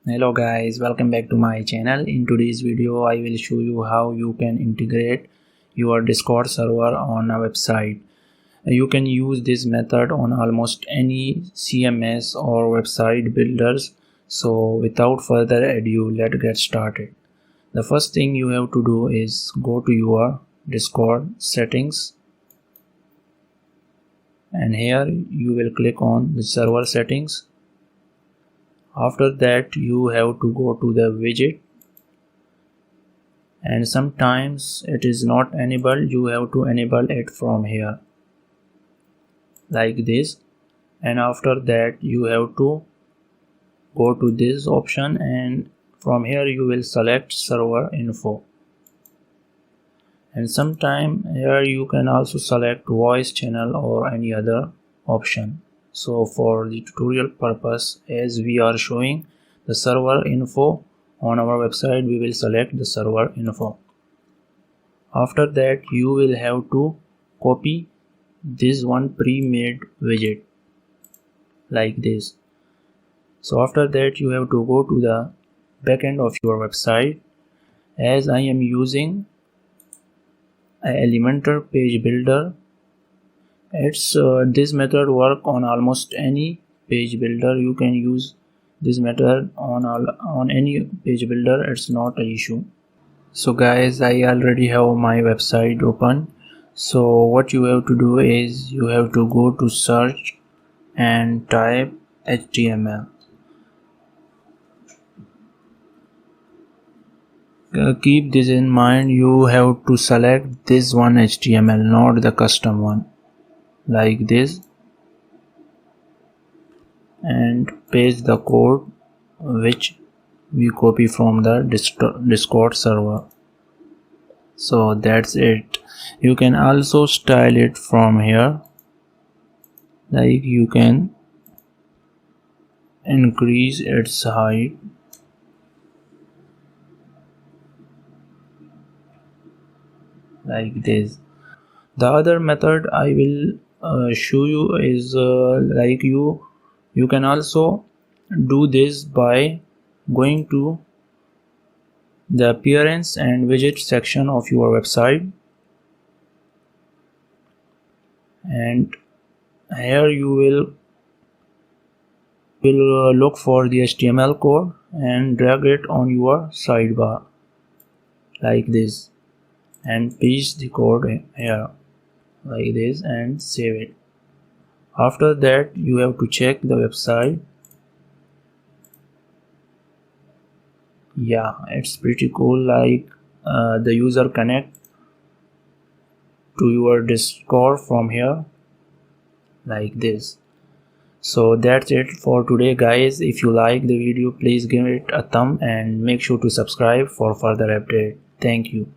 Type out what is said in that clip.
Hello guys, welcome back to my channel. In today's video I will show you how you can integrate your Discord server on a website. You can use this method on almost any CMS or website builders. So without further ado, let's get started. The first thing you have to do is go to your Discord settings, and here you will click on the server settings. After that you have to go to the widget, and sometimes it is not enabled. You have to enable it from here like this, and after that you have to go to this option, and from here you will select server info, and sometime here you can also select voice channel or any other option. So for the tutorial purpose, as we are showing the server info on our website, we will select the server info. After that you will have to copy this one pre-made widget like this. So after that you have to go to the backend of your website. As I am using an Elementor page builder, this method work on almost any page builder. You can use this method on any page builder. It's not an issue. So guys, I already have my website open. So what you have to do is you have to go to search and type HTML. Keep this in mind, you have to select this one HTML, not the custom one, like this, and paste the code which we copy from the Discord server. So that's it. You can also style it from here, like you can increase its height, like this. The other method I will show you is like you can also do this by going to the appearance and widget section of your website, and here you will look for the HTML code and drag it on your sidebar like this, and paste the code here like this and save it. After that you have to check the website. Yeah, it's pretty cool, like the user connect to your Discord from here like this. So that's it for today guys. If you like the video, please give it a thumb and make sure to subscribe for further update. Thank you.